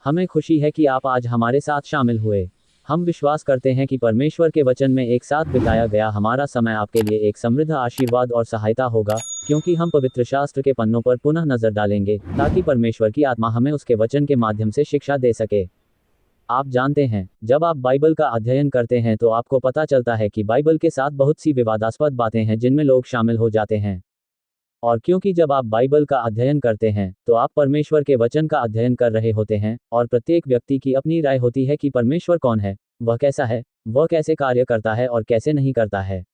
हमें खुशी है कि आप आज हमारे साथ शामिल हुए। हम विश्वास करते हैं कि परमेश्वर के वचन में एक साथ बिताया गया हमारा समय आपके लिए एक समृद्ध आशीर्वाद और सहायता होगा, क्योंकि हम पवित्र शास्त्र के पन्नों पर पुनः नजर डालेंगे, ताकि परमेश्वर की आत्मा हमें उसके वचन के माध्यम से शिक्षा दे सके। आप जानते हैं, जब आप बाइबल का अध्ययन करते हैं तो आपको पता चलता है कि बाइबल के साथ बहुत सी विवादास्पद बातें हैं जिनमें लोग शामिल हो जाते हैं। और क्योंकि जब आप बाइबल का अध्ययन करते हैं तो आप परमेश्वर के वचन का अध्ययन कर रहे होते हैं, और प्रत्येक व्यक्ति की अपनी राय होती है कि परमेश्वर कौन है, वह कैसा है, वह कैसे कार्य करता है और कैसे नहीं करता है।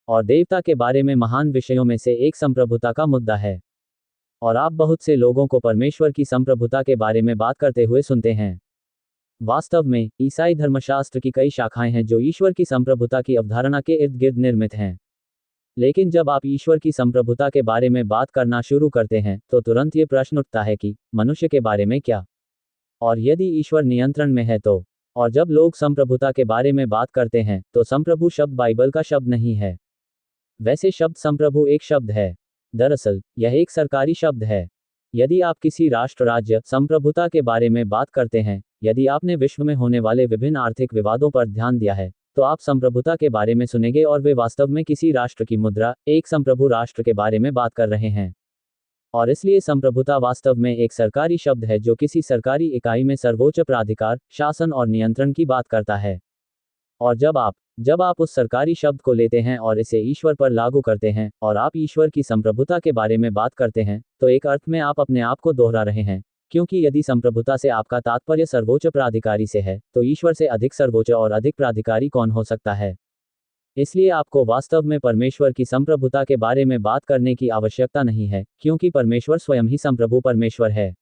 और देवता के बारे में महान विषयों में से एक संप्रभुता का मुद्दा है। और आप बहुत से लोगों को परमेश्वर की संप्रभुता के बारे में बात करते हुए सुनते हैं। वास्तव में ईसाई धर्मशास्त्र की कई शाखाएं हैं जो ईश्वर की संप्रभुता की अवधारणा के इर्द गिर्द निर्मित हैं। लेकिन जब आप ईश्वर की संप्रभुता के बारे में बात करना शुरू करते हैं तो तुरंत ये प्रश्न उठता है कि मनुष्य के बारे में क्या? और यदि ईश्वर नियंत्रण में है तो? और जब लोग संप्रभुता के बारे में बात करते हैं तो संप्रभु शब्द बाइबल का शब्द नहीं है। वैसे शब्द संप्रभु एक शब्द है। दरअसल यह एक सरकारी शब्द है। यदि आप किसी राष्ट्र राज्य संप्रभुता के बारे में बात करते हैं, यदि आपने विश्व में होने वाले विभिन्न आर्थिक विवादों पर ध्यान दिया है, तो आप संप्रभुता के बारे में सुनेंगे, और वे वास्तव में किसी राष्ट्र की मुद्रा, एक संप्रभु राष्ट्र के बारे में बात कर रहे हैं। और इसलिए संप्रभुता वास्तव में एक सरकारी शब्द है जो किसी सरकारी इकाई में सर्वोच्च प्राधिकार, शासन और नियंत्रण की बात करता है। और जब आप उस सरकारी शब्द को लेते हैं और इसे ईश्वर पर लागू करते हैं, और आप ईश्वर की संप्रभुता के बारे में बात करते हैं, तो एक अर्थ में आप अपने आप को दोहरा रहे हैं, क्योंकि यदि संप्रभुता से आपका तात्पर्य सर्वोच्च प्राधिकारी से है, तो ईश्वर से अधिक सर्वोच्च और अधिक प्राधिकारी कौन हो सकता है? इसलिए आपको वास्तव में परमेश्वर की संप्रभुता के बारे में बात करने की आवश्यकता नहीं है, क्योंकि परमेश्वर स्वयं ही संप्रभु परमेश्वर है।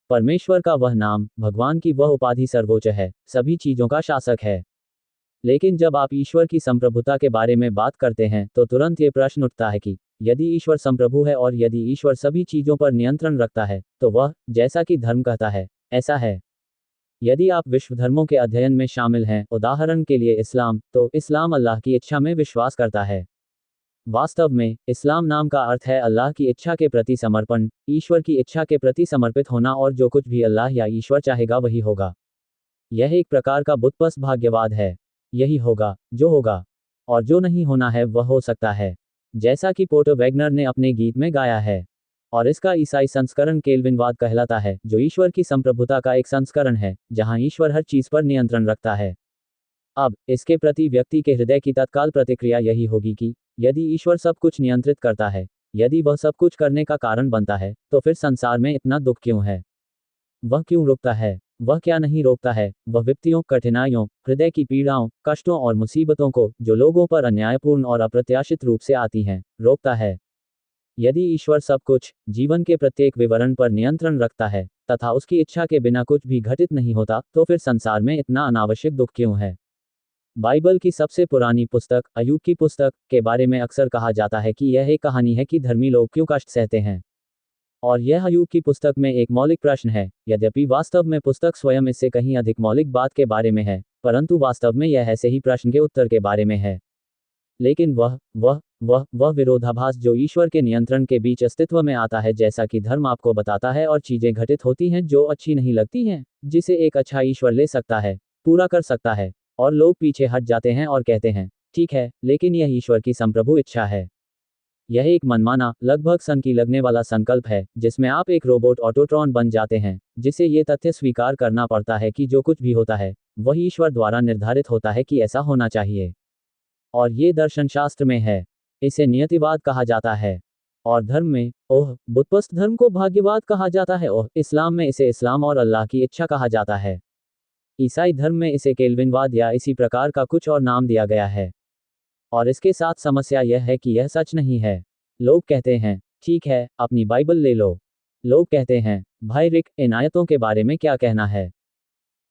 परमेश्वर का वह नाम, भगवान की वह उपाधि सर्वोच्च है, सभी चीजों का शासक है। लेकिन जब आप ईश्वर की संप्रभुता के बारे में बात करते हैं तो तुरंत ये प्रश्न उठता है कि यदि ईश्वर संप्रभु है और यदि ईश्वर सभी चीजों पर नियंत्रण रखता है, तो वह, जैसा कि धर्म कहता है, ऐसा है। यदि आप विश्व धर्मों के अध्ययन में शामिल हैं, उदाहरण के लिए इस्लाम, तो इस्लाम अल्लाह की इच्छा में विश्वास करता है। वास्तव में इस्लाम नाम का अर्थ है अल्लाह की इच्छा के प्रति समर्पण, ईश्वर की इच्छा के प्रति समर्पित होना, और जो कुछ भी अल्लाह या ईश्वर चाहेगा वही होगा। यह एक प्रकार का बुतपरस्त भाग्यवाद है। यही होगा जो होगा, और जो नहीं होना है वह हो सकता है, जैसा कि पोर्टर वैगनर ने अपने गीत में गाया है। और इसका ईसाई संस्करण केल्विनवाद कहलाता है, जो ईश्वर की संप्रभुता का एक संस्करण है, जहां ईश्वर हर चीज पर नियंत्रण रखता है। अब इसके प्रति व्यक्ति के हृदय की तत्काल प्रतिक्रिया यही होगी कि यदि ईश्वर सब कुछ नियंत्रित करता है, यदि वह सब कुछ करने का कारण बनता है, तो फिर संसार में इतना दुख क्यों है? वह क्यों रुकता है? वह क्या नहीं रोकता है? वह विपत्तियों, कठिनाइयों, हृदय की पीड़ाओं, कष्टों और मुसीबतों को, जो लोगों पर अन्यायपूर्ण और अप्रत्याशित रूप से आती हैं, रोकता है। यदि ईश्वर सब कुछ, जीवन के प्रत्येक विवरण पर नियंत्रण रखता है, तथा उसकी इच्छा के बिना कुछ भी घटित नहीं होता, तो फिर संसार में इतना अनावश्यक दुख क्यों है? बाइबल की सबसे पुरानी पुस्तक, अय्यूब की पुस्तक, के बारे में अक्सर कहा जाता है कि यह एक कहानी है कि धर्मी लोग क्यों कष्ट सहते हैं। और यह अय्यूब की पुस्तक में एक मौलिक प्रश्न है, यद्यपि वास्तव में पुस्तक स्वयं इससे कहीं अधिक मौलिक बात के बारे में है, परंतु वास्तव में यह ऐसे ही प्रश्न के उत्तर के बारे में है। लेकिन वह विरोधाभास जो ईश्वर के नियंत्रण के बीच अस्तित्व में आता है, जैसा कि धर्म आपको बताता है, और चीजें घटित होती हैं जो अच्छी नहीं लगती हैं, जिसे एक अच्छा ईश्वर ले सकता है, पूरा कर सकता है, और लोग पीछे हट जाते हैं और कहते हैं, ठीक है, लेकिन यह ईश्वर की संप्रभु इच्छा है। यह एक मनमाना, लगभग सन की लगने वाला संकल्प है, जिसमें आप एक रोबोट ऑटोट्रॉन बन जाते हैं, जिसे ये तथ्य स्वीकार करना पड़ता है कि जो कुछ भी होता है, वह ईश्वर द्वारा निर्धारित होता है कि ऐसा होना चाहिए। और ये दर्शनशास्त्र में है। इसे नियतिवाद कहा जाता है। और धर्म में, बुतपरस्त धर्म को भाग्यवाद कहा जाता है। इस्लाम में इसे इस्लाम और अल्लाह की इच्छा कहा जाता है। ईसाई धर्म में इसे केल्विनवाद या इसी प्रकार का कुछ और नाम दिया गया है। और इसके साथ समस्या यह है कि यह सच नहीं है। लोग कहते हैं, ठीक है, अपनी बाइबल ले लो। लोग कहते हैं, भाई रिक, इन आयतों के बारे में क्या कहना है?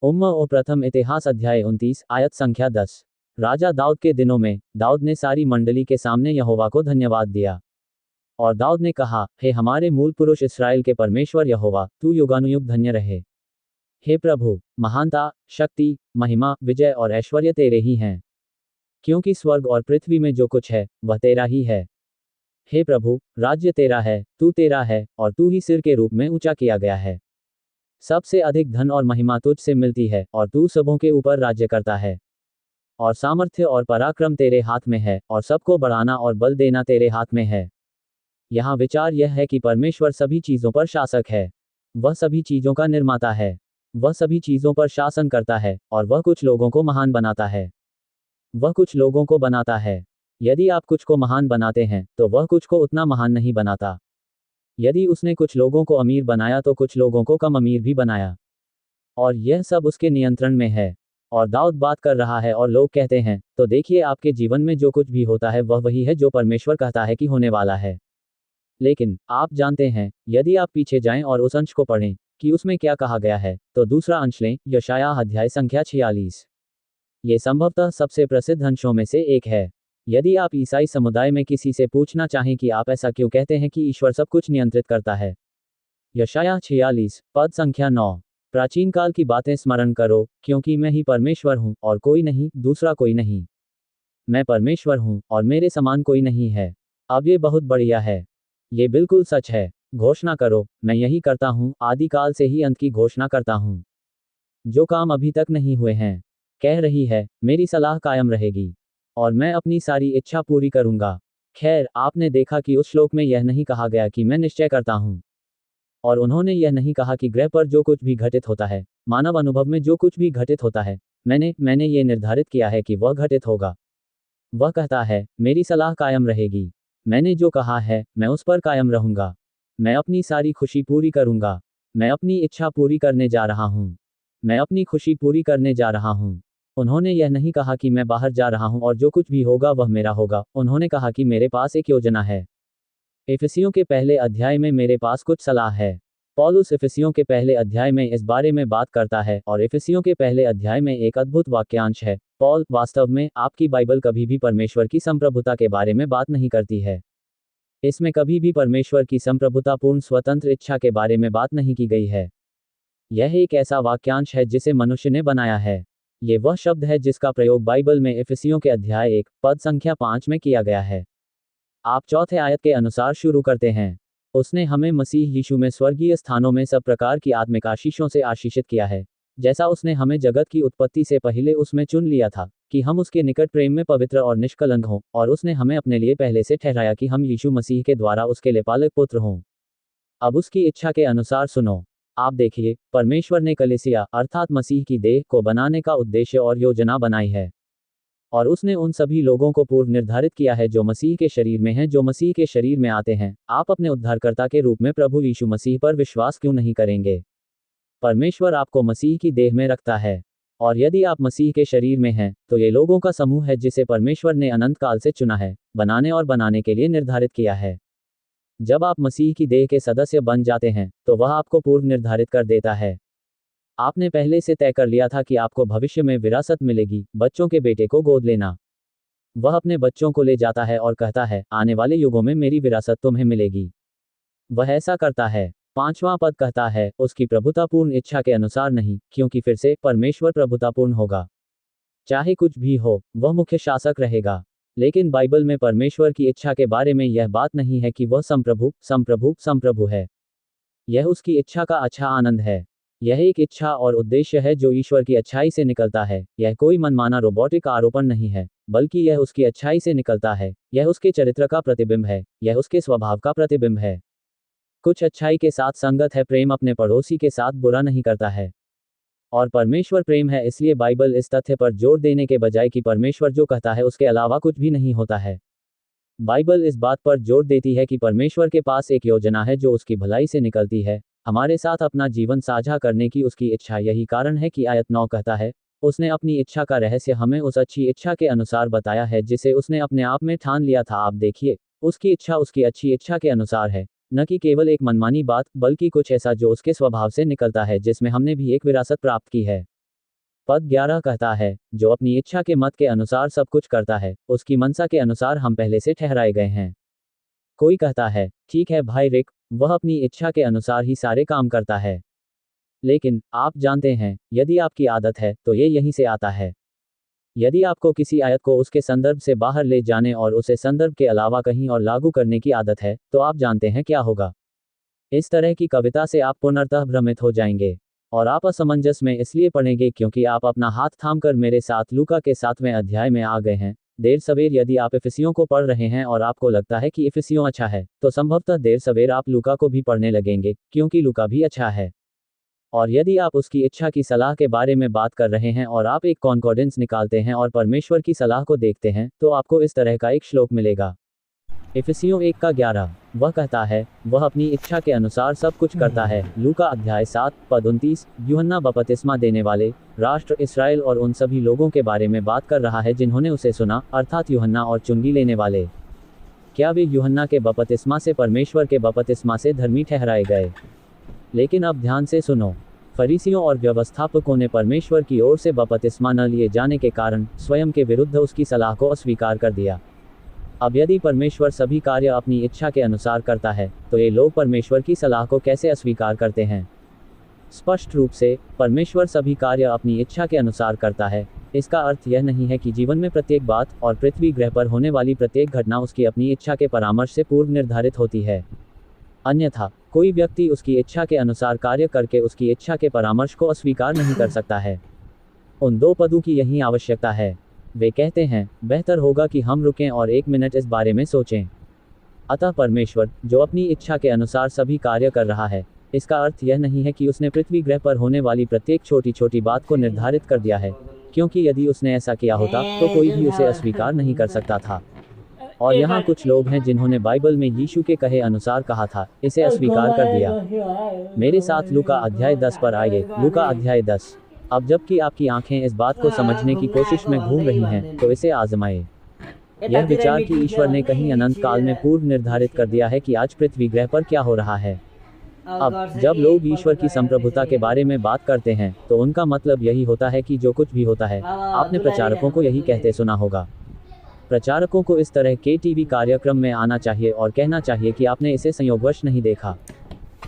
प्रथम इतिहास अध्याय 29, आयत संख्या 10। राजा दाऊद के दिनों में, दाऊद ने सारी मंडली के सामने यहोवा को धन्यवाद दिया। और दाऊद ने कहा, हे हमारे मूल पुरुष इस्राएल के परमेश्वर यहोवा, तू युगानुयुग धन्य रहे। हे प्रभु, महानता, शक्ति, महिमा, विजय और ऐश्वर्य तेरे ही हैं, क्योंकि स्वर्ग और पृथ्वी में जो कुछ है, वह तेरा ही है। हे प्रभु, राज्य तेरा है, तू तेरा है, और तू ही सिर के रूप में ऊंचा किया गया है। सबसे अधिक धन और महिमा तुझ से मिलती है और तू सबों के ऊपर राज्य करता है। और सामर्थ्य और पराक्रम तेरे हाथ में है और सबको बढ़ाना और बल देना तेरे हाथ में है। यहाँ विचार यह है कि परमेश्वर सभी चीज़ों पर शासक है। वह सभी चीज़ों का निर्माता है। वह सभी चीज़ों पर शासन करता है और वह कुछ लोगों को महान बनाता है। वह कुछ लोगों को बनाता है। यदि आप कुछ को महान बनाते हैं तो वह कुछ को उतना महान नहीं बनाता। यदि उसने कुछ लोगों को अमीर बनाया तो कुछ लोगों को कम अमीर भी बनाया। और यह सब उसके नियंत्रण में है। और दाऊद बात कर रहा है और लोग कहते हैं, तो देखिए आपके जीवन में जो कुछ भी होता है वह वही है जो परमेश्वर कहता है कि होने वाला है। लेकिन आप जानते हैं, यदि आप पीछे जाएं और उस अंश को पढ़ें कि उसमें क्या कहा गया है, तो दूसरा अंश लें, यशायाह अध्याय संख्या 46। ये संभवतः सबसे प्रसिद्ध अंशों में से एक है। यदि आप ईसाई समुदाय में किसी से पूछना चाहें कि आप ऐसा क्यों कहते हैं कि ईश्वर सब कुछ नियंत्रित करता है, यशायाह 46 पद संख्या 9। प्राचीन काल की बातें स्मरण करो, क्योंकि मैं ही परमेश्वर हूँ और कोई नहीं, दूसरा कोई नहीं। मैं परमेश्वर हूँ और मेरे समान कोई नहीं है। अब ये बहुत बढ़िया है। ये बिल्कुल सच है। घोषणा करो, मैं यही करता हूँ, आदिकाल से ही अंत की घोषणा करता हूँ। जो काम अभी तक नहीं हुए हैं, कह रही है, मेरी सलाह कायम रहेगी और मैं अपनी सारी इच्छा पूरी करूंगा। खैर, आपने देखा कि उस श्लोक में यह नहीं कहा गया कि मैं निश्चय करता हूँ। और उन्होंने यह नहीं कहा कि ग्रह पर जो कुछ भी घटित होता है, मानव अनुभव में जो कुछ भी घटित होता है, मैंने ये निर्धारित किया है कि वह घटित होगा। वह कहता है, मेरी सलाह कायम रहेगी। मैंने जो कहा है, मैं उस पर कायम रहूंगा। मैं अपनी सारी खुशी पूरी करूंगा। मैं अपनी इच्छा पूरी करने जा रहा हूँ। मैं अपनी खुशी पूरी करने जा रहा हूँ। उन्होंने यह नहीं कहा कि मैं बाहर जा रहा हूँ और जो कुछ भी होगा वह मेरा होगा। उन्होंने कहा कि मेरे पास एक योजना है। इफिसियों के पहले अध्याय में मेरे पास कुछ सलाह है। पौलुस इफिसियों के पहले अध्याय में इस बारे में बात करता है और इफिसियों के पहले अध्याय में एक अद्भुत वाक्यांश है। पॉल, वास्तव में आपकी बाइबल कभी भी परमेश्वर की संप्रभुता के बारे में बात नहीं करती है। इसमें कभी भी परमेश्वर की संप्रभुतापूर्ण स्वतंत्र इच्छा के बारे में बात नहीं की गई है। यह एक ऐसा वाक्यांश है जिसे मनुष्य ने बनाया है। ये वह शब्द है जिसका प्रयोग बाइबल में इफिसियों के अध्याय 1 पद संख्या 5 में किया गया है। आप चौथे आयत के अनुसार शुरू करते हैं। उसने हमें मसीह यीशु में स्वर्गीय स्थानों में सब प्रकार की आत्मिक आशीषों से आशीषित किया है, जैसा उसने हमें जगत की उत्पत्ति से पहले उसमें चुन लिया था, कि हम उसके निकट प्रेम में पवित्र और निष्कलंक हों, और उसने हमें अपने लिए पहले से ठहराया कि हम यीशु मसीह के द्वारा उसके लिए पालक पुत्र हों। अब उसकी इच्छा के अनुसार सुनो। आप देखिए, परमेश्वर ने कलीसिया अर्थात मसीह की देह को बनाने का उद्देश्य और योजना बनाई है। और उसने उन सभी लोगों को पूर्व निर्धारित किया है जो मसीह के शरीर में हैं, जो मसीह के शरीर में आते हैं। आप अपने उद्धारकर्ता के रूप में प्रभु यीशु मसीह पर विश्वास क्यों नहीं करेंगे? परमेश्वर आपको मसीह की देह में रखता है। और यदि आप मसीह के शरीर में हैं, तो ये लोगों का समूह है जिसे परमेश्वर ने अनंत काल से चुना है, बनाने और बनाने के लिए निर्धारित किया है। जब आप मसीह की देह के सदस्य बन जाते हैं, तो वह आपको पूर्व निर्धारित कर देता है। आपने पहले से तय कर लिया था कि आपको भविष्य में विरासत मिलेगी, बच्चों के बेटे को गोद लेना। वह अपने बच्चों को ले जाता है और कहता है, आने वाले युगों में मेरी विरासत तुम्हें मिलेगी। वह ऐसा करता है। 5वां पद कहता है, उसकी प्रभुतापूर्ण इच्छा के अनुसार नहीं, क्योंकि फिर से परमेश्वर प्रभुतापूर्ण होगा। चाहे कुछ भी हो, वह मुख्य शासक रहेगा। लेकिन बाइबल में परमेश्वर की इच्छा के बारे में यह बात नहीं है कि वह संप्रभु है। यह उसकी इच्छा का अच्छा आनंद है। यह एक इच्छा और उद्देश्य है जो ईश्वर की अच्छाई से निकलता है। यह कोई मनमाना रोबोटिक आरोपण नहीं है, बल्कि यह उसकी अच्छाई से निकलता है। यह उसके चरित्र का प्रतिबिंब है। यह उसके स्वभाव का प्रतिबिंब है। कुछ अच्छाई के साथ संगत है। प्रेम अपने पड़ोसी के साथ बुरा नहीं करता है। और परमेश्वर प्रेम है, इसलिए बाइबल इस तथ्य पर जोर देने के बजाय कि परमेश्वर जो कहता है उसके अलावा कुछ भी नहीं होता है, बाइबल इस बात पर जोर देती है कि परमेश्वर के पास एक योजना है जो उसकी भलाई से निकलती है, हमारे साथ अपना जीवन साझा करने की उसकी इच्छा। यही कारण है कि आयत 9 कहता है, उसने अपनी इच्छा का रहस्य हमें उस अच्छी इच्छा के अनुसार बताया है जिसे उसने अपने आप में ठान लिया था। आप देखिए, उसकी इच्छा उसकी अच्छी इच्छा के अनुसार है, न कि केवल एक मनमानी बात, बल्कि कुछ ऐसा जो उसके स्वभाव से निकलता है, जिसमें हमने भी एक विरासत प्राप्त की है। पद 11 कहता है, जो अपनी इच्छा के मत के अनुसार सब कुछ करता है, उसकी मनसा के अनुसार हम पहले से ठहराए गए हैं। कोई कहता है, ठीक है भाई रिक, वह अपनी इच्छा के अनुसार ही सारे काम करता है। लेकिन आप जानते हैं, यदि आपकी आदत है तो ये यहीं से आता है। यदि आपको किसी आयत को उसके संदर्भ से बाहर ले जाने और उसे संदर्भ के अलावा कहीं और लागू करने की आदत है, तो आप जानते हैं क्या होगा। इस तरह की कविता से आप पुनर्तः भ्रमित हो जाएंगे। और आप असमंजस में इसलिए पड़ेंगे क्योंकि आप अपना हाथ थामकर मेरे साथ लूका के 7वें अध्याय में आ गए हैं। देर सवेर यदि आप इफिसियों को पढ़ रहे हैं और आपको लगता है कि इफिसियों अच्छा है, तो संभवतः देर सवेर आप लूका को भी पढ़ने लगेंगे, क्योंकि लूका भी अच्छा है। और यदि आप उसकी इच्छा की सलाह के बारे में बात कर रहे हैं और आप एक कॉन्कॉर्डेंस निकालते हैं और परमेश्वर की सलाह को देखते हैं, तो आपको इस तरह का एक श्लोक मिलेगा। इफिसियों 1:11 वह कहता है, वह अपनी इच्छा के अनुसार सब कुछ करता है। लूका अध्याय 7:29 यूहन्ना बपतिस्मा देने वाले राष्ट्र इस्राएल और उन सभी लोगों के बारे में बात कर रहा है जिन्होंने उसे सुना, अर्थात यूहन्ना और चुंगी लेने वाले। क्या वे यूहन्ना के बपतिस्मा से परमेश्वर के बपतिस्मा से धर्मी ठहराए गए? लेकिन अब ध्यान से सुनो, फरीसियों और व्यवस्थापकों ने परमेश्वर की ओर से बपतिस्मा न लिए जाने के कारण स्वयं के विरुद्ध उसकी सलाह को अस्वीकार कर दिया। अब यदि परमेश्वर सभी कार्य अपनी इच्छा के अनुसार करता है, तो ये लोग परमेश्वर की सलाह को कैसे अस्वीकार करते हैं? स्पष्ट रूप से, परमेश्वर सभी कार्य अपनी इच्छा के अनुसार करता है। इसका अर्थ यह नहीं है कि जीवन में प्रत्येक बात और पृथ्वी ग्रह पर होने वाली प्रत्येक घटना उसकी अपनी इच्छा के परामर्श से पूर्व निर्धारित होती है। अन्यथा, कोई व्यक्ति उसकी इच्छा के अनुसार कार्य करके उसकी इच्छा के परामर्श को अस्वीकार नहीं कर सकता है। उन दो पदों की यही आवश्यकता है। वे कहते हैं, बेहतर होगा कि हम रुकें और 1 मिनट इस बारे में सोचें। अतः परमेश्वर, जो अपनी इच्छा के अनुसार सभी कार्य कर रहा है, इसका अर्थ यह नहीं है कि उसने पृथ्वी ग्रह पर होने वाली प्रत्येक छोटी छोटी बात को निर्धारित कर दिया है, क्योंकि यदि उसने ऐसा किया होता तो कोई भी उसे अस्वीकार नहीं कर सकता था। और यहाँ कुछ लोग हैं जिन्होंने बाइबल में यीशु के कहे अनुसार कहा था, इसे अस्वीकार कर दिया। मेरे साथ लूका अध्याय 10 पर आइए। लूका अध्याय 10। अब जबकि आपकी आंखें इस बात को समझने की कोशिश में घूम रही हैं, तो इसे आजमाएं। यह विचार कि ईश्वर ने कहीं अनंत काल में पूर्व निर्धारित कर दिया है कि आज पृथ्वी ग्रह पर क्या हो रहा है। अब जब लोग ईश्वर की संप्रभुता के बारे में बात करते हैं, तो उनका मतलब यही होता है कि जो कुछ भी होता है, आपने प्रचारकों को यही कहते सुना होगा। प्रचारकों को इस तरह के टीवी कार्यक्रम में आना चाहिए और कहना चाहिए कि आपने इसे संयोगवश नहीं देखा।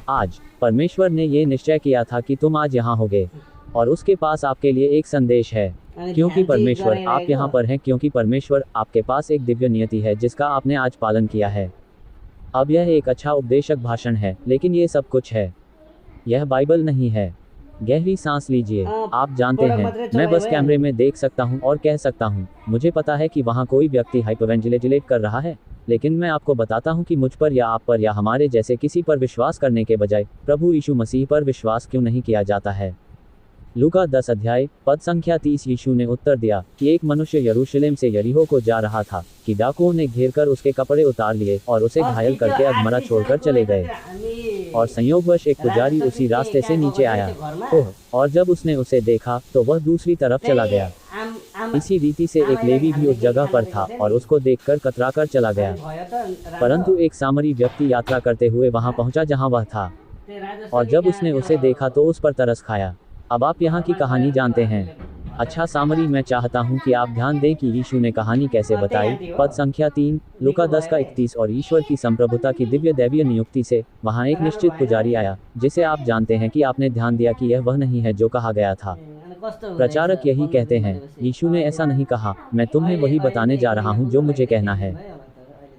आज परमेश्वर ने ये निश्चय किया था कि तुम आज यहाँ होगे, और उसके पास आपके लिए एक संदेश है। क्योंकि परमेश्वर आप यहाँ पर हैं, क्योंकि परमेश्वर आपके पास एक दिव्य नियति है जिसका आपने आज पालन किया है। अब यह एक अच्छा उपदेशक भाषण है, लेकिन ये सब कुछ है, यह बाइबल नहीं है। गहरी सांस लीजिए। आप जानते हैं, मैं बस कैमरे में देख सकता हूं और कह सकता हूं, मुझे पता है कि वहां कोई व्यक्ति हाइपरवेंटिलेट कर रहा है, लेकिन मैं आपको बताता हूं कि मुझ पर या आप पर या हमारे जैसे किसी पर विश्वास करने के बजाय प्रभु यीशु मसीह पर विश्वास क्यों नहीं किया जाता है। लूका 10 अध्याय पद संख्या 30। यीशु ने उत्तर दिया कि एक मनुष्य यरूशलेम से यरीहो को जा रहा था कि डाकुओं ने घेरकर उसके कपड़े उतार लिए और उसे घायल करके अधमरा छोड़कर चले गए। और संयोगवश एक पुजारी उसी रास्ते से नीचे आया। ओह! और जब उसने उसे देखा तो वह दूसरी तरफ चला गया। इसी रीति से एक लेवी भी उस जगह पर था और उसको देखकर कतराकर चला गया। परंतु एक सामरी व्यक्ति यात्रा करते हुए वहां पहुंचा जहां वह था, और जब उसने उसे देखा तो उस पर तरस खाया। अब आप यहाँ की कहानी जानते हैं। अच्छा सामरी, मैं चाहता हूँ कि आप ध्यान दें कि यीशु ने कहानी कैसे बताई। पद संख्या 3 लूका 10:31। और ईश्वर की संप्रभुता की दिव्य दैवीय नियुक्ति से वहाँ एक निश्चित पुजारी आया, जिसे आप जानते हैं कि आपने ध्यान दिया कि यह वह नहीं है जो कहा गया था। प्रचारक यही कहते हैं, यीशु ने ऐसा नहीं कहा, मैं तुम्हें वही बताने जा रहा हूँ जो मुझे कहना है।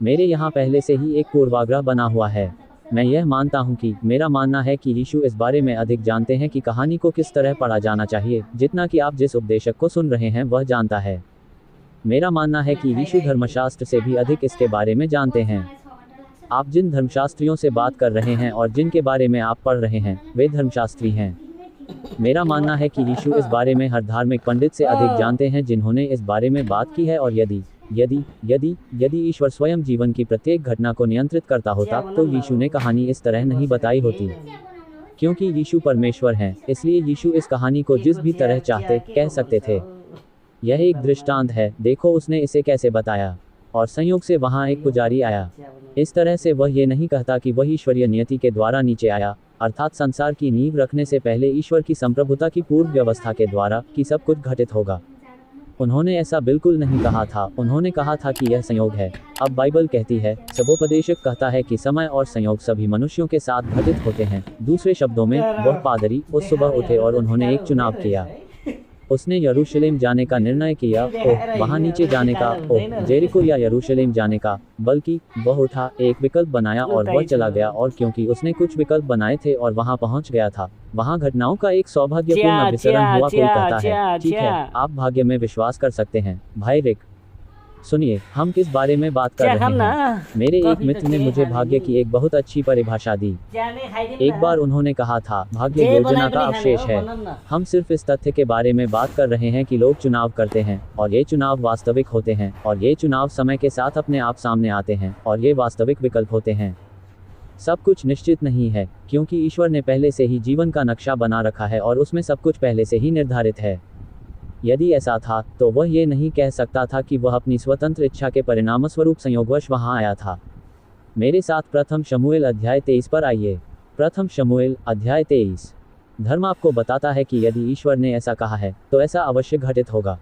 मेरे यहाँ पहले से ही एक पूर्वाग्रह बना हुआ है। मैं यह मानता हूं कि मेरा मानना है कि यीशु इस बारे में अधिक जानते हैं कि कहानी को किस तरह पढ़ा जाना चाहिए, जितना कि आप जिस उपदेशक को सुन रहे हैं वह जानता है। मेरा मानना है कि यीशु धर्मशास्त्र से भी अधिक इसके बारे में जानते हैं। आप जिन धर्मशास्त्रियों से बात कर रहे हैं और जिनके बारे में आप पढ़ रहे हैं, वे धर्मशास्त्री हैं। मेरा मानना है कि यीशु इस बारे में हर धार्मिक पंडित से अधिक जानते हैं जिन्होंने इस बारे में बात की है। और यदि ईश्वर स्वयं जीवन की प्रत्येक घटना को नियंत्रित करता होता, तो यीशु ने कहानी इस तरह नहीं बताई होती। क्योंकि यीशु परमेश्वर हैं, इसलिए यीशु इस कहानी को जिस भी तरह चाहते कह सकते थे। यह एक दृष्टांत है, देखो उसने इसे कैसे बताया। और संयोग से वहाँ एक पुजारी आया। इस तरह से वह ये नहीं कहता कि वह ईश्वरीय नियति के द्वारा नीचे आया, अर्थात संसार की नींव रखने से पहले ईश्वर की संप्रभुता की पूर्व व्यवस्था के द्वारा कि सब कुछ घटित होगा। उन्होंने ऐसा बिल्कुल नहीं कहा था। उन्होंने कहा था कि यह संयोग है। अब बाइबल कहती है, सबोपदेशक कहता है कि समय और संयोग सभी मनुष्यों के साथ घटित होते हैं। दूसरे शब्दों में, वह पादरी उस सुबह उठे और उन्होंने एक चुनाव किया। उसने यरूशलेम जाने का निर्णय किया, ओह वहाँ नीचे जाने का, ओह जेरिको या यरूशलेम जाने का, बल्कि वह उठा, एक विकल्प बनाया और वह चला गया। और क्योंकि उसने कुछ विकल्प बनाए थे और वहाँ पहुँच गया था, वहाँ घटनाओं का एक सौभाग्यपूर्ण अभिसरण हुआ। कोई कहता है, ठीक है, आप भाग्य में विश्वास कर सकते हैं। भाई रिक, सुनिए, हम किस बारे में बात कर रहे हैं? मेरे एक मित्र ने मुझे भाग्य की एक बहुत अच्छी परिभाषा दी। एक बार उन्होंने कहा था, भाग्य योजना का अवशेष है। हम सिर्फ इस तथ्य के बारे में बात कर रहे हैं कि लोग चुनाव करते हैं और ये चुनाव वास्तविक होते हैं और ये चुनाव समय के साथ अपने आप सामने आते हैं और ये वास्तविक विकल्प होते हैं। सब कुछ निश्चित नहीं है क्योंकि ईश्वर ने पहले से ही जीवन का नक्शा बना रखा है और उसमें सब कुछ पहले से ही निर्धारित है। यदि ऐसा था तो वह ये नहीं कह सकता था कि वह अपनी स्वतंत्र इच्छा के परिणामस्वरूप संयोगवश वहां आया था। मेरे साथ प्रथम शमूएल अध्याय 23 पर आइए। प्रथम शमूएल अध्याय 23। धर्म आपको बताता है कि यदि ईश्वर ने ऐसा कहा है तो ऐसा अवश्य घटित होगा,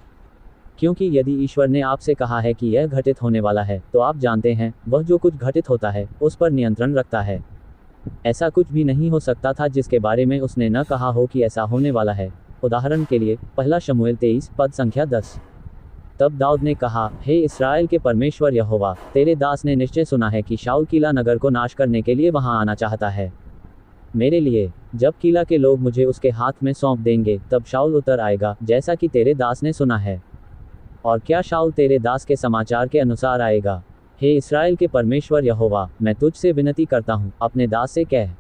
क्योंकि यदि ईश्वर ने आपसे कहा है कि यह घटित होने वाला है तो आप जानते हैं वह जो कुछ घटित होता है उस पर नियंत्रण रखता है। ऐसा कुछ भी नहीं हो सकता था जिसके बारे में उसने न कहा हो कि ऐसा होने वाला है। उदाहरण के लिए पहला शमूएल 23 पद संख्या 10। तब दाऊद ने कहा, हे इस्राएल के परमेश्वर यहोवा, तेरे दास ने निश्चय सुना है कि शाऊल किला नगर को नाश करने के लिए वहां आना चाहता है। मेरे लिए जब किला के लोग मुझे उसके हाथ में सौंप देंगे तब शाऊल उतर आएगा, जैसा कि तेरे दास ने सुना है। और क्या शाऊल तेरे दास के समाचार के अनुसार आएगा? हे इस्राएल के परमेश्वर यहोवा, मैं तुझसे विनती करता हूँ, अपने दास से कह।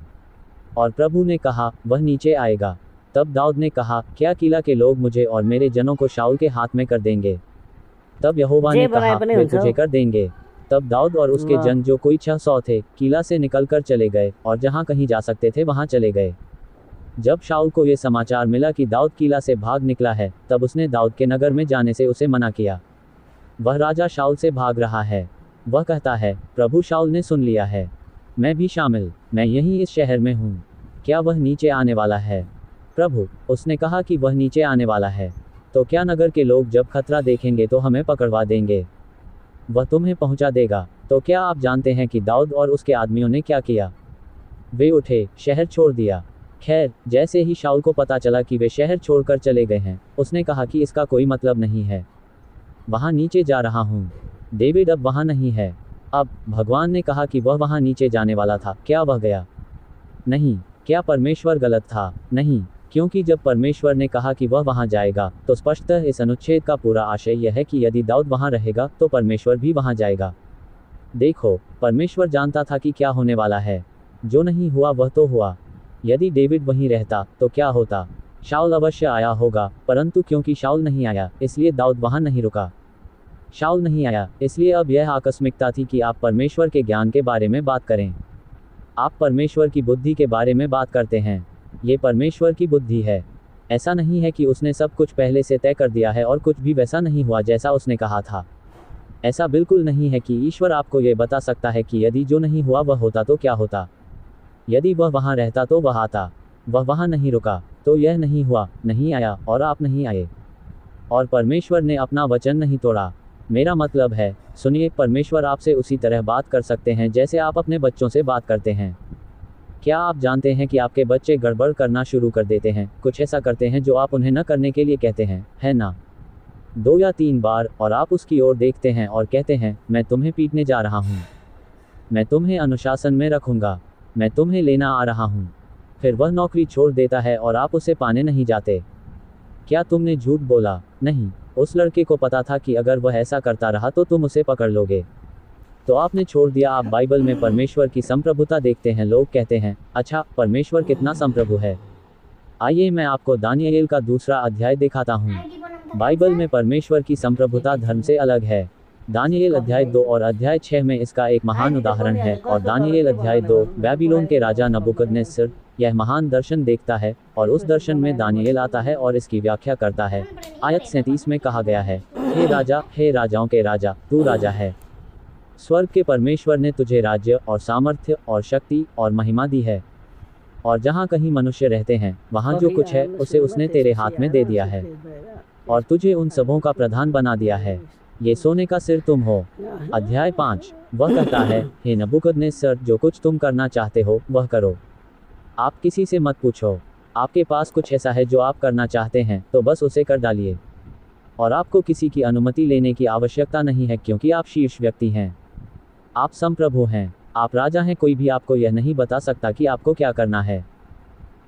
और प्रभु ने कहा, वह नीचे आएगा। तब दाऊद ने कहा, क्या किला के लोग मुझे और मेरे जनों को शाऊल के हाथ में कर देंगे? तब यहोवा ने कहा, वे तुझे कर देंगे। तब दाऊद और उसके जन जो कोई 600 थे किला से निकलकर चले गए और जहां कहीं जा सकते थे वहां चले गए। जब शाऊल को ये समाचार मिला कि दाऊद किला से भाग निकला है तब उसने दाऊद के नगर में जाने से उसे मना किया। वह राजा शाऊल से भाग रहा है। वह कहता है, प्रभु शाऊल ने सुन लिया है, मैं भी शामिल, मैं यहीं इस शहर में हूँ। क्या वह नीचे आने वाला है? प्रभु, उसने कहा कि वह नीचे आने वाला है। तो क्या नगर के लोग जब खतरा देखेंगे तो हमें पकड़वा देंगे? वह तुम्हें पहुंचा देगा। तो क्या आप जानते हैं कि दाऊद और उसके आदमियों ने क्या किया? वे उठे, शहर छोड़ दिया। खैर, जैसे ही शाऊल को पता चला कि वे शहर छोड़कर चले गए हैं, उसने कहा कि इसका कोई मतलब नहीं है, वहां नीचे जा रहा हूं। डेविड अब वहां नहीं है। अब भगवान ने कहा कि वह वहां नीचे जाने वाला था, क्या वह गया? नहीं। क्या परमेश्वर गलत था? नहीं, क्योंकि जब परमेश्वर ने कहा कि वह वहां जाएगा तो स्पष्टतः इस अनुच्छेद का पूरा आशय यह है कि यदि दाऊद वहां रहेगा तो परमेश्वर भी वहां जाएगा। देखो, परमेश्वर जानता था कि क्या होने वाला है। जो नहीं हुआ वह तो हुआ। यदि डेविड वहीं रहता तो क्या होता? शाऊल अवश्य आया होगा, परंतु क्योंकि शाऊल नहीं आया इसलिए दाऊद वहां नहीं रुका। शाऊल नहीं आया इसलिए अब यह आकस्मिकता थी कि आप परमेश्वर के ज्ञान के बारे में बात करें। आप परमेश्वर की बुद्धि के बारे में बात करते हैं। ये परमेश्वर की बुद्धि है। ऐसा नहीं है कि उसने सब कुछ पहले से तय कर दिया है और कुछ भी वैसा नहीं हुआ जैसा उसने कहा था। ऐसा बिल्कुल नहीं है कि ईश्वर आपको ये बता सकता है कि यदि जो नहीं हुआ वह होता तो क्या होता। यदि वह वहाँ रहता तो वह आता। वह वहाँ नहीं रुका तो यह नहीं हुआ, नहीं आया और आप नहीं आए। और परमेश्वर ने अपना वचन नहीं तोड़ा। मेरा मतलब है, सुनिए, परमेश्वर आपसे उसी तरह बात कर सकते हैं जैसे आप अपने बच्चों से बात करते हैं। क्या आप जानते हैं कि आपके बच्चे गड़बड़ करना शुरू कर देते हैं, कुछ ऐसा करते हैं जो आप उन्हें न करने के लिए कहते हैं, है ना? 2 या 3 बार, और आप उसकी ओर देखते हैं और कहते हैं, मैं तुम्हें पीटने जा रहा हूँ, मैं तुम्हें अनुशासन में रखूँगा, मैं तुम्हें लेना आ रहा हूँ। फिर वह नौकरी छोड़ देता है और आप उसे पाने नहीं जाते। क्या तुमने झूठ बोला? नहीं। उस लड़के को पता था कि अगर वह ऐसा करता रहा तो तुम उसे पकड़ लोगे, तो आपने छोड़ दिया। आप बाइबल में परमेश्वर की संप्रभुता देखते हैं। लोग कहते हैं, अच्छा, परमेश्वर कितना संप्रभु है। आइए मैं आपको दानियेल का 2 अध्याय दिखाता हूँ। बाइबल में परमेश्वर की संप्रभुता धर्म से अलग है। दानियेल अध्याय 2 और अध्याय 6 में इसका एक महान उदाहरण है। और दानियेल अध्याय 2 बेबीलोन के राजा नबूकदनेस्सर यह महान दर्शन देखता है और उस दर्शन में दानियेल आता है और इसकी व्याख्या करता है। आयत 37 में कहा गया है, हे राजा, हे राजाओं के राजा, तू राजा है। स्वर्ग के परमेश्वर ने तुझे राज्य और सामर्थ्य और शक्ति और महिमा दी है, और जहाँ कहीं मनुष्य रहते हैं वहाँ जो कुछ है उसे उसने तेरे हाथ में दे दिया है, और तुझे उन सबों का प्रधान बना दिया है। ये सोने का सिर तुम हो। अध्याय 5। वह कहता है, हे नबूकदनेस्सर, जो कुछ तुम करना चाहते हो वह करो, आप किसी से मत पूछो। आपके पास कुछ ऐसा है जो आप करना चाहते हैं तो बस उसे कर डालिए। और आपको किसी की अनुमति लेने की आवश्यकता नहीं है, क्योंकि आप शीर्ष व्यक्ति हैं। आप संप्रभु हैं, आप राजा हैं। कोई भी आपको यह नहीं बता सकता कि आपको क्या करना है।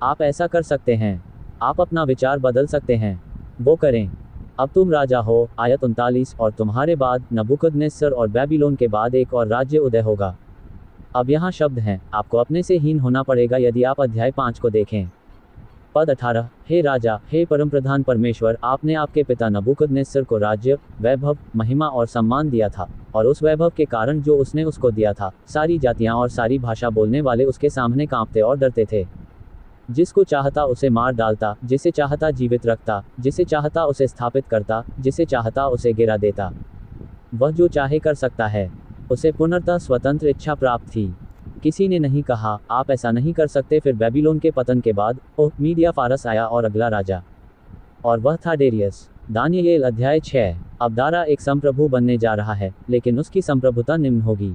आप ऐसा कर सकते हैं, आप अपना विचार बदल सकते हैं, वो करें। अब तुम राजा हो। आयत 39। और तुम्हारे बाद नबूकदनेस्सर और बेबीलोन के बाद एक और राज्य उदय होगा। अब यहाँ शब्द हैं, आपको अपने से हीन होना पड़ेगा यदि आप अध्याय 5 को देखें। पद 18। हे राजा, हे परमप्रधान परमेश्वर, आपने आपके पिता नबूकदनेस्सर को राज्य, वैभव, महिमा और सम्मान दिया था, और उस वैभव के कारण जो उसने उसको दिया था, सारी जातियां और सारी भाषा बोलने वाले उसके सामने कांपते और डरते थे। जिसको चाहता उसे मार डालता, जिसे चाहता जीवित रखता, जिसे चाहता उसे स्थापित करता, जिसे चाहता उसे गिरा देता। वह जो चाहे कर सकता है। उसे पुनर्तः स्वतंत्र इच्छा प्राप्त थी। किसी ने नहीं कहा आप ऐसा नहीं कर सकते। फिर बेबीलोन के पतन के बाद मीडिया फारस आया और अगला राजा, और वह था डेरियस। दानियेल अध्याय 6। अब दारा एक संप्रभु बनने जा रहा है, लेकिन उसकी संप्रभुता निम्न होगी।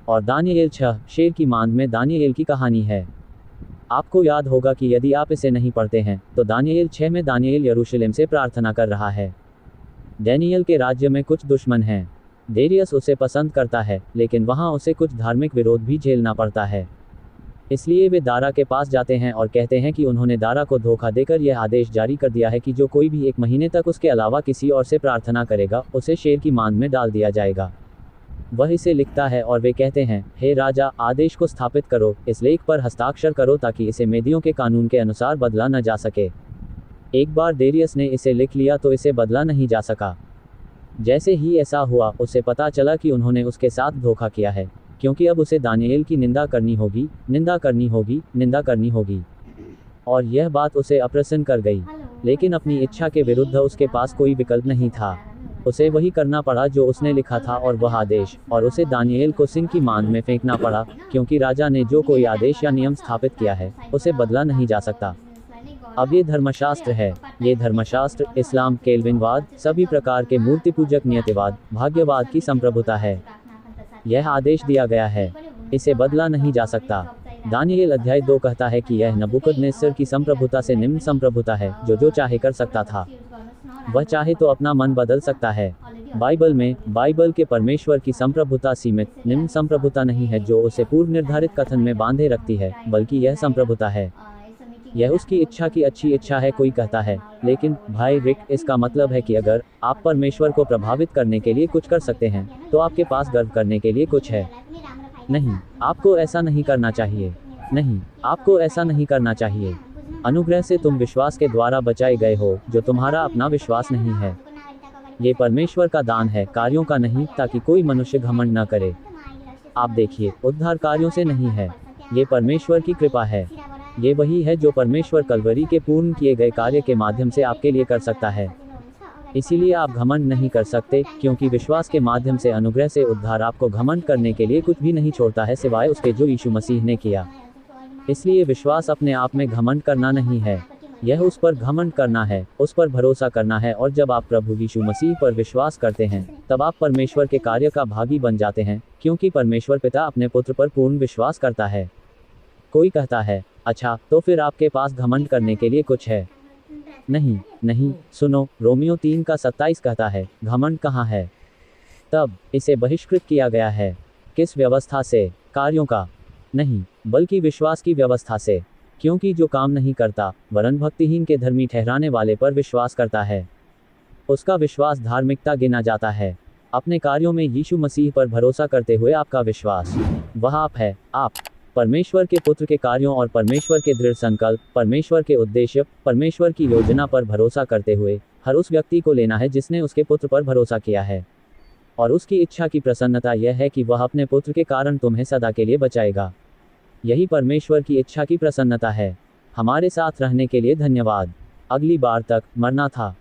और दानियेल 6। शेर की मांद में दानियेल की कहानी है। आपको याद होगा कि यदि आप इसे नहीं पढ़ते हैं तो दानियेल 6 में दानियेल यरूशलेम से प्रार्थना कर रहा है। डैनियल के राज्य में कुछ दुश्मन हैं। डेरियस उसे पसंद करता है, लेकिन वहाँ उसे कुछ धार्मिक विरोध भी झेलना पड़ता है। इसलिए वे दारा के पास जाते हैं और कहते हैं कि उन्होंने दारा को धोखा देकर यह आदेश जारी कर दिया है कि जो कोई भी 1 महीने तक उसके अलावा किसी और से प्रार्थना करेगा, उसे शेर की मांद में डाल दिया जाएगा। वह इसे लिखता है और वे कहते हैं, हे राजा, आदेश को स्थापित करो, इस लेख पर हस्ताक्षर करो ताकि इसे मेदियों के कानून के अनुसार बदला न जा सके। एक बार डेरियस ने इसे लिख लिया तो इसे बदला नहीं जा सका। जैसे ही ऐसा हुआ, उसे पता चला कि उन्होंने उसके साथ धोखा किया है, क्योंकि अब उसे दानियेल की निंदा करनी होगी, निंदा करनी होगी, निंदा करनी होगी। और यह बात उसे अप्रसन्न कर गई, लेकिन अपनी इच्छा के विरुद्ध उसके पास कोई विकल्प नहीं था। उसे वही करना पड़ा जो उसने लिखा था, और वह आदेश, और उसे दानियेल को सिंह की मांद में फेंकना पड़ा, क्योंकि राजा ने जो कोई आदेश या नियम स्थापित किया है, उसे बदला नहीं जा सकता। अब ये धर्मशास्त्र है। ये धर्मशास्त्र इस्लाम, केल्विनवाद, सभी प्रकार के मूर्ति पूजक नियतिवाद, भाग्यवाद की संप्रभुता है। यह आदेश दिया गया है, इसे बदला नहीं जा सकता। दानियेल अध्याय 2 कहता है कि यह नबूकदनेस्सर की संप्रभुता से निम्न संप्रभुता है, जो चाहे कर सकता था। वह चाहे तो अपना मन बदल सकता है। बाइबल के परमेश्वर की संप्रभुता सीमित, निम्न संप्रभुता नहीं है जो उसे पूर्व निर्धारित कथन में बांधे रखती है, बल्कि यह संप्रभुता है। यह उसकी इच्छा की अच्छी इच्छा है। कोई कहता है, लेकिन भाई रिक, इसका मतलब है कि अगर आप परमेश्वर को प्रभावित करने के लिए कुछ कर सकते हैं, तो आपके पास गर्व करने के लिए कुछ है। नहीं, आपको ऐसा नहीं करना चाहिए। नहीं, आपको ऐसा नहीं करना चाहिए। अनुग्रह से तुम विश्वास के द्वारा बचाए गए हो, जो तुम्हारा अपना विश्वास नहीं है। ये परमेश्वर का दान है, कार्यों का नहीं, ताकि कोई मनुष्य घमंड न करे। आप देखिए, उद्धार कार्यों से नहीं है, ये परमेश्वर की कृपा है। ये वही है जो परमेश्वर कलवरी के पूर्ण किए गए कार्य के माध्यम से आपके लिए कर सकता है। इसीलिए आप घमंड नहीं कर सकते, क्योंकि विश्वास के माध्यम से अनुग्रह से उद्धार आपको घमंड करने के लिए कुछ भी नहीं छोड़ता है, सिवाय उसके जो यीशु मसीह ने किया। इसलिए विश्वास अपने आप में घमंड करना नहीं है, यह उस पर घमंड करना है, उस पर भरोसा करना है। और जब आप प्रभु यीशु मसीह पर विश्वास करते हैं, तब आप परमेश्वर के कार्य का भागी बन जाते हैं, क्योंकि परमेश्वर पिता अपने पुत्र पर पूर्ण विश्वास करता है। कोई कहता है, अच्छा, तो फिर आपके पास घमंड करने के लिए कुछ है? नहीं, नहीं, सुनो, रोमियो 3:27 कहता है, घमंड कहाँ है? तब इसे बहिष्कृत किया गया है। किस व्यवस्था से? कार्यों का नहीं, बल्कि विश्वास की व्यवस्था से। क्योंकि जो काम नहीं करता, वरन भक्तिहीन के धर्मी ठहराने वाले पर विश्वास करता है, उसका विश्वास धार्मिकता गिना जाता है। अपने कार्यों में यीशु मसीह पर भरोसा करते हुए आपका विश्वास, वह आप है। आप परमेश्वर के पुत्र के कार्यों और परमेश्वर के दृढ़ संकल्प, परमेश्वर के उद्देश्य, परमेश्वर की योजना पर भरोसा करते हुए हर उस व्यक्ति को लेना है जिसने उसके पुत्र पर भरोसा किया है। और उसकी इच्छा की प्रसन्नता यह है कि वह अपने पुत्र के कारण तुम्हें सदा के लिए बचाएगा। यही परमेश्वर की इच्छा की प्रसन्नता है। हमारे साथ रहने के लिए धन्यवाद। अगली बार तक, मरना था।